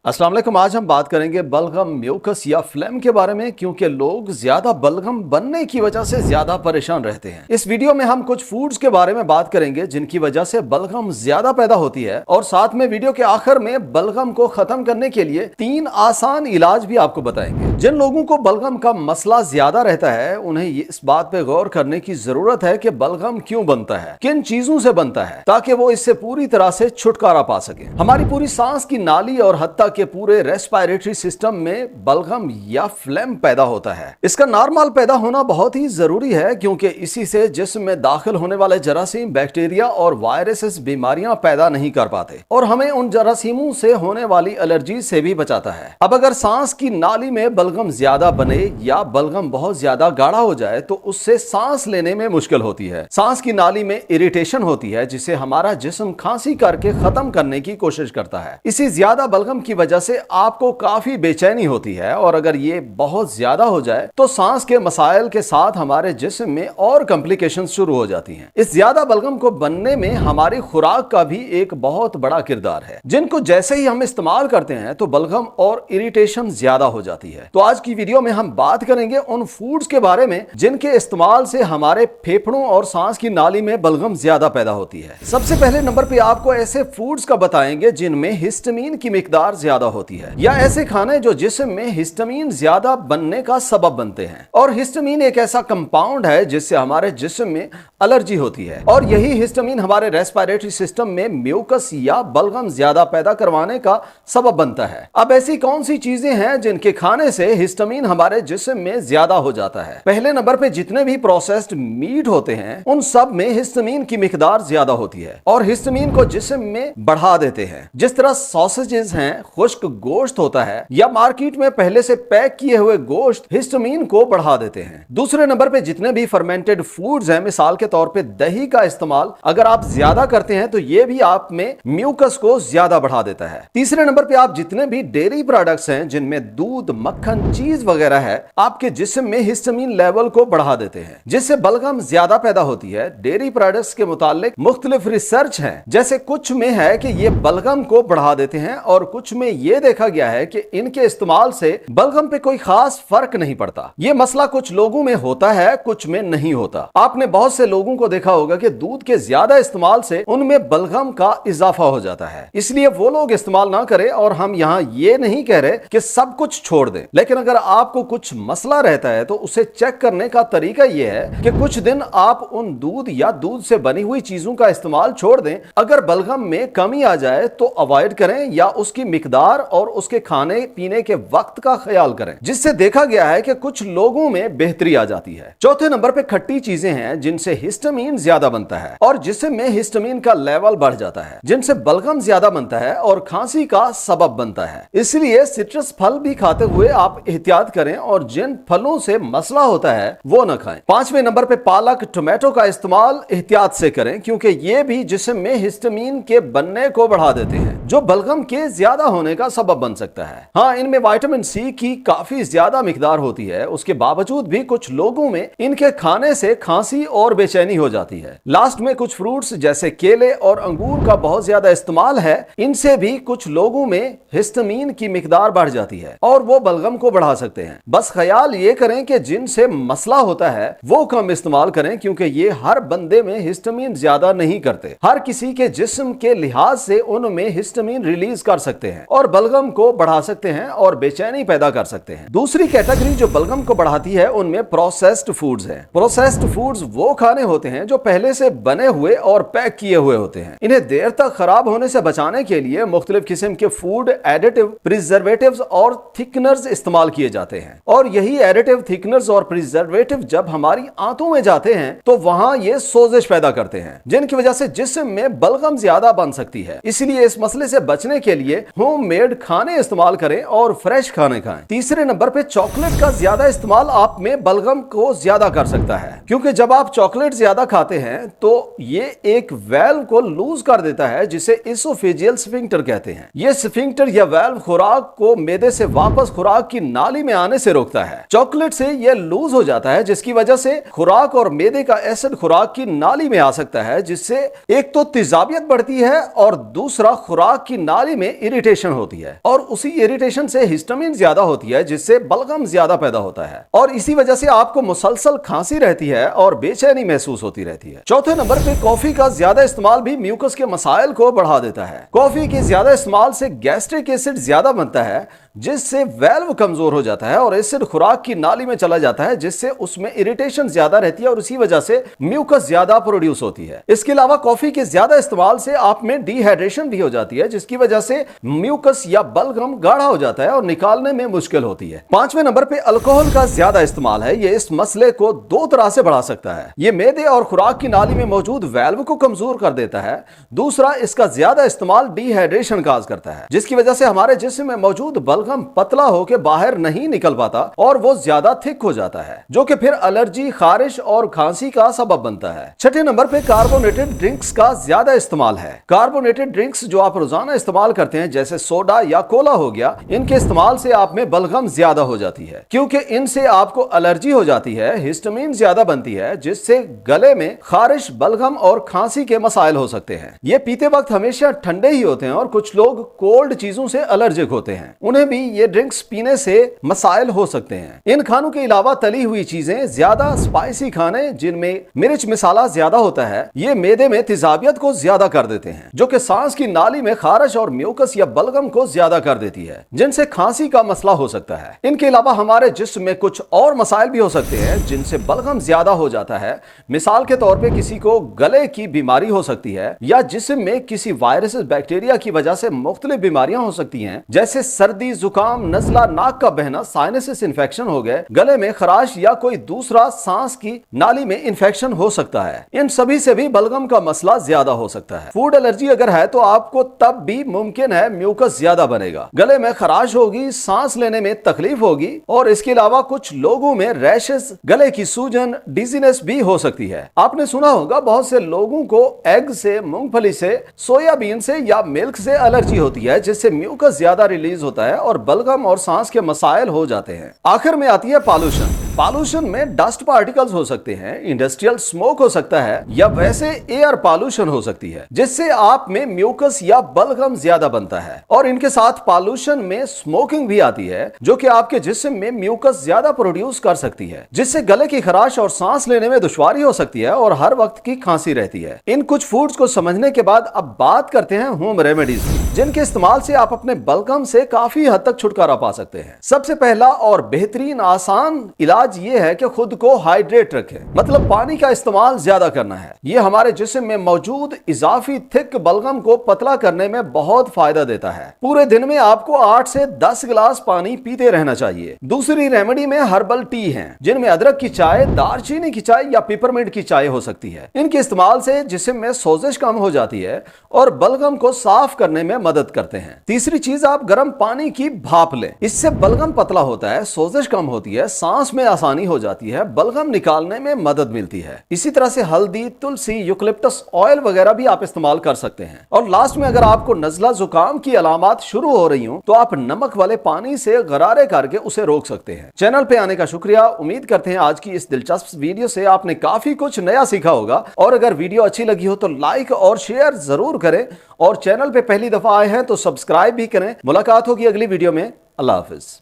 अस्सलाम वालेकुम। आज हम बात करेंगे बलगम, म्यूकस या फ्लेम के बारे में, क्योंकि लोग ज्यादा बलगम बनने की वजह से ज्यादा परेशान रहते हैं। इस वीडियो में हम कुछ फूड्स के बारे में बात करेंगे जिनकी वजह से बलगम ज्यादा पैदा होती है, और साथ में वीडियो के आखिर में बलगम को खत्म करने के लिए 3 आसान इलाज भी आपको बताएंगे। जिन लोगों को बलगम का मसला ज्यादा रहता है उन्हें इस बात पे गौर करने की जरूरत है कि बलगम क्यों बनता है, किन चीजों से बनता है, ताकि वो इससे पूरी तरह से छुटकारा पा सके। हमारी पूरी सांस की नाली और हत्ता के पूरे रेस्पिरेटरी सिस्टम में बलगम या फ्लेम पैदा होता है। इसका नॉर्मल पैदा होना बहुत ही जरूरी है, क्योंकि इसी से जिस्म में दाखिल होने वाले जरासीम, बैक्टीरिया और वायरसेस बीमारियां पैदा नहीं कर पाते और हमें उन जरासीमों से होने वाली एलर्जी से भी बचाता है। अब अगर सांस की नाली में बलगम ज्यादा बने या बलगम बहुत ज्यादा गाढ़ा हो जाए तो उससे सांस लेने में मुश्किल होती है। सांस की नाली में इरिटेशन होती है, जिसे हमारा जिस्म खांसी करके खत्म करने की कोशिश करता है। इसी ज्यादा बलगम की वजह से आपको काफी बेचैनी होती है, और अगर ये बहुत ज्यादा हो जाए तो सांस के मसाइल के साथ हमारे जिस्म में और कॉम्प्लिकेशंस शुरू हो जाती हैं। इस ज्यादा बलगम को बनने में हमारी खुराक का भी एक बहुत बड़ा किरदार है, जिनको जैसे ही हम इस्तेमाल करते हैं तो बलगम और इरिटेशन ज्यादा हो जाती है। तो आज की वीडियो में हम बात करेंगे उन फूड्स के बारे में जिनके इस्तेमाल से हमारे फेफड़ों और सांस की नाली में बलगम ज्यादा पैदा होती है। सबसे पहले नंबर पे आपको ऐसे फूड्स का बताएंगे जिनमें हिस्टामिन की मिकदार ज्यादा होती है, या ऐसे खाने जो जिस्म में हिस्टामिन ज्यादा बनने का सबब बनते हैं। और हिस्टामिन एक ऐसा कंपाउंड है जिससे हमारे जिस्म में एलर्जी होती है, और यही हिस्टामिन हमारे रेस्पिरेटरी सिस्टम में म्यूकस या बलगम ज्यादा पैदा करवाने का सबब बनता है। अब ऐसी कौन सी चीजें हैं जिनके खाने से हिस्टामिन हमारे जिस्म में ज्यादा हो जाता है? पहले नंबर पे जितने भी प्रोसेस्ड मीट होते हैं उन सब में हिस्टामिन की मिकदार ज्यादा होती है, और हिस्टामिन को जिस्म में बढ़ा देते हैं। जिस तरह सॉसेजेस हैं, खुश्क गोश्त होता है, या मार्केट में पहले से पैक किए हुए गोश्त हिस्टामिन को बढ़ा देते हैं। दूसरे नंबर पे जितने भी फर्मेंटेड फूड्स हैं, मिसाल के तौर पे दही का इस्तेमाल अगर आप ज्यादा करते हैं तो ये भी आप में म्यूकस को ज्यादा बढ़ा देता है। तीसरे नंबर पे आप जितने भी डेयरी प्रोडक्ट्स हैं जिनमें दूध, मक्खन, चीज वगैरह है, आपके जिस्म में हिस्टामिन लेवल को बढ़ा देते हैं, जिससे बलगम ज्यादा पैदा होती है। डेयरी प्रोडक्ट्स के मुतालिक मुख्तलिफ रिसर्च है, जैसे कुछ में है कि ये बलगम को बढ़ा देते हैं, और कुछ में ये देखा गया है कि इनके इस्तेमाल से बलगम पे कोई खास फर्क नहीं पड़ता। ये मसला कुछ लोगों में होता है, कुछ में नहीं होता। आपने बहुत से लोगों को देखा होगा कि दूध के ज्यादा इस्तेमाल से उनमें बलगम का इजाफा हो जाता है, इसलिए वो लोग इस्तेमाल ना करें। और हम यहाँ ये नहीं कह रहे कि सब कुछ छोड़ दें, लेकिन अगर आपको कुछ मसला रहता है तो उसे चेक करने का तरीका ये है कि कुछ दिन आप उन दूध या दूध से बनी हुई चीजों का इस्तेमाल छोड़ दें। अगर बलगम में कमी आ जाए तो अवॉइड करें, या उसकी मिकदार और उसके खाने पीने के वक्त का ख्याल करें, जिससे देखा गया है कि कुछ लोगों में बेहतरी आ जाती है। चौथे नंबर पे खट्टी चीजें हैं जिनसे हिस्टामिन ज्यादा बनता है और जिसमें हिस्टामिन का लेवल बढ़ जाता है, जिनसे बलगम ज्यादा बनता है और खांसी का सबब बनता है। इसलिए सिट्रस फल भी खाते हुए आप एहतियात करें, और जिन फलों से मसला होता है वो न खाएं। पांचवें नंबर पे पालक, टोमेटो का इस्तेमाल एहतियात से करें, क्योंकि ये भी जिस्म में हिस्टामिन के बनने को बढ़ा देते हैं, जो बलगम के ज्यादा होने का सबब बन सकता है। हाँ, इनमें विटामिन सी की काफी ज्यादा मिकदार होती है, उसके बावजूद भी कुछ लोगों में इनके खाने से खांसी और बेचैनी हो जाती है। लास्ट में कुछ फ्रूट्स जैसे केले और अंगूर का बहुत ज्यादा इस्तेमाल है, इनसे भी कुछ लोगों में हिस्टामिन की मिकदार बढ़ जाती है और वो बलगम को बढ़ा सकते हैं। बस ख्याल ये करें कि जिनसे मसला होता है वो कम इस्तेमाल करें, क्योंकि ये हर बंदे में हिस्टामिन ज्यादा नहीं करते। हर किसी के जिस्म के लिहाज से उनमें हिस्टामिन रिलीज कर सकते हैं और बलगम को बढ़ा सकते हैं और बेचैनी पैदा कर सकते हैं। दूसरी कैटेगरी जो बलगम को बढ़ाती है उनमें प्रोसेस्ड फूड्स हैं। प्रोसेस्ड फूड्स वो खाने होते हैं जो पहले से बने हुए और पैक किए हुए होते हैं। इन्हें देर तक खराब होने से बचाने के लिए मुख्तलिफ किस्म के फूड एडिटिव, प्रिजर्वेटिव्स और थिकनर्स इस्तेमाल किए जाते हैं, और यही एडिटिव, थिकनर्स और प्रिजर्वेटिव जब हमारी आंतों में जाते हैं तो वहां ये सोजिश पैदा करते हैं, जिनकी वजह से जिस्म में बलगम ज्यादा बन सकती है। इसलिए इस मसले से बचने के लिए होममेड खाने इस्तेमाल करें और फ्रेश खाने खाएं। तीसरे नंबर पे चॉकलेट का ज्यादा इस्तेमाल आप में बलगम को ज्यादा कर सकता है, क्योंकि जब आप चॉकलेट चॉकलेट ज्यादा खाते हैं तो ये एक वेल्व को लूज कर देता है जिसे इसोफेजियल स्फिंक्टर कहते हैं। ये स्फिंक्टर या वेल्व खुराक को मैदे से वापस खुराक की नाली में आने से रोकता है। चॉकलेट से ये लूज हो जाता है जिसकी वजह से खुराक और मैदे का एसिड खुराक की नाली में आ सकता है, जिससे एक तो तेजाबियत बढ़ती है और दूसरा खुराक की नाली में इरिटेशन होती है और उसी इरिटेशन से हिस्टामिन ज्यादा होती है जिससे बलगम ज्यादा पैदा होता है और इसी वजह से आपको मुसलसल खांसी रहती है और बेचैनी महसूस होती रहती है। चौथे नंबर पे कॉफी का ज्यादा इस्तेमाल भी म्यूकस के मसाइल को बढ़ा देता है। कॉफी के ज्यादा इस्तेमाल से गैस्ट्रिक एसिड ज्यादा बनता है जिससे वेल्व कमजोर हो जाता है और एसिड खुराक की नाली में चला जाता है जिससे उसमें इरिटेशन ज्यादा रहती है और इसी वजह से म्यूकस ज्यादा प्रोड्यूस होती है। इसके अलावा कॉफी के ज्यादा इस्तेमाल से आप में डिहाइड्रेशन भी हो जाती है जिसकी वजह से म्यूकस या बलगम गाढ़ा हो जाता है और निकालने में मुश्किल होती है। पांचवें नंबर पे अल्कोहल का ज्यादा इस्तेमाल है। ये इस मसले को दो तरह से बढ़ा सकता है। ये मैदे और खुराक की नाली में मौजूद वेल्व को कमजोर कर देता है। दूसरा, इसका ज्यादा इस्तेमाल डिहाइड्रेशन काज करता है जिसकी वजह से हमारे जिस्म में मौजूद बलगम पतला होकर बाहर नहीं निकल पाता और वो ज्यादा थिक हो जाता है जो कि फिर एलर्जी, खारिश और खांसी का सबब बनता है। छठे नंबर पे कार्बोनेटेड ड्रिंक्स का ज्यादा इस्तेमाल है। कार्बोनेटेड ड्रिंक्स जो आप रोजाना इस्तेमाल करते हैं जैसे सोडा या कोला हो गया, इनके इस्तेमाल से आप में बलगम ज्यादा हो जाती है क्योंकि इनसे आपको एलर्जी हो जाती है, हिस्टामिन ज्यादा बनती है जिससे गले में खारिश, बलगम और खांसी के मसाइल हो सकते हैं। ये पीते वक्त हमेशा ठंडे ही होते हैं और कुछ लोग कोल्ड चीजों से एलर्जिक होते हैं, उन्हें भी ये ड्रिंक्स पीने से मसाइल हो सकते हैं। इन खानों के अलावा तली हुई चीजें, ज्यादा स्पाइसी खाने जिनमें मिर्च मसाला ज्यादा होता है, ये मैदे में तेजाबियत को ज्यादा कर देते हैं जो कि सांस की नाली में खारिश और म्यूकस या बलगम को ज्यादा कर देती है जिनसे खांसी का मसला हो सकता है। इनके अलावा हमारे जिस्म में कुछ और मसाइल भी हो सकते हैं जिनसे बलगम ज्यादा हो जाता है। मिसाल के तौर पे किसी को गले की बीमारी हो सकती है या जिस्म में किसी वायरस, बैक्टीरिया की वजह से मुख्तलिफ बीमारियां हो सकती हैं जैसे सर्दी, जुकाम, नजला, नाक का बहना, साइनसिस इन्फेक्शन हो गए, गले में खराश या कोई दूसरा सांस की नाली में इन्फेक्शन हो सकता है। इन सभी से भी बलगम का मसला ज्यादा हो सकता है। फूड एलर्जी अगर है तो आपको तब भी मुमकिन है म्यूकस ज्यादा बनेगा, गले में खराश होगी, सांस लेने में तकलीफ होगी और इसके अलावा कुछ लोगों में रैशेस, गले की सूजन, डिजीनेस भी हो सकती है। आपने सुना होगा बहुत से लोगों को एग से, मूंगफली से, सोयाबीन से या मिल्क से एलर्जी होती है जिससे म्यूकस ज्यादा रिलीज होता है और बलगम और सांस के मसाइल हो जाते हैं। आखिर में आती है पॉल्यूशन। पॉल्यूशन में डस्ट पार्टिकल्स हो सकते हैं, इंडस्ट्रियल स्मोक हो सकता है या वैसे एयर पॉल्यूशन हो सकती है जिससे आप में म्यूकस या बलगम ज्यादा बनता है और इनके साथ पॉल्यूशन में स्मोकिंग भी आती है जो कि आपके जिस्म में म्यूकस ज्यादा प्रोड्यूस कर सकती है जिससे गले की खराश और सांस लेने में दुश्वारी हो सकती है और हर वक्त की खांसी रहती है। इन कुछ फूड्स को समझने के बाद अब बात करते हैं होम रेमेडीज जिनके इस्तेमाल से आप अपने बलगम से काफी हद तक छुटकारा पा सकते हैं। सबसे पहला और बेहतरीन आसान इलाज ये है कि खुद को हाइड्रेट रखें, मतलब पानी का इस्तेमाल ज्यादा करना है। ये हमारे जिस्म में मौजूद इजाफी थिक बलगम को पतला करने में बहुत फायदा देता है। पूरे दिन में आपको 8 से 10 गिलास पानी पीते रहना चाहिए। दूसरी रेमेडी में हर्बल टी है जिनमें अदरक की चाय, दालचीनी की चाय या पिपरमिंट की चाय हो सकती है। इनके इस्तेमाल से जिस्म में सोजिश कम हो जाती है और बलगम को साफ करने में मदद करते हैं। तीसरी चीज, आप गर्म पानी की भाप लें, इससे बलगम पतला होता है, सोजिश कम होती है, सांस में आसानी हो जाती है, बलगम निकालने में मदद मिलती है। इसी तरह से हल्दी, तुलसी, यूकलिप्टस ऑयल वगैरह भी आप इस्तेमाल कर सकते हैं। और लास्ट में अगर आपको नजला, जुकाम की अलामात शुरू हो रही हो तो आप नमक वाले पानी से गरारे करके उसे रोक सकते हैं। चैनल पे आने का शुक्रिया। उम्मीद करते हैं आज की इस दिलचस्प वीडियो से आपने काफी कुछ नया सीखा होगा और अगर वीडियो अच्छी लगी हो तो लाइक और शेयर जरूर करें और चैनल पे पहली दफा आए हैं तो सब्सक्राइब भी करें। मुलाकात होगी अगली वीडियो में। अल्लाह हाफिज।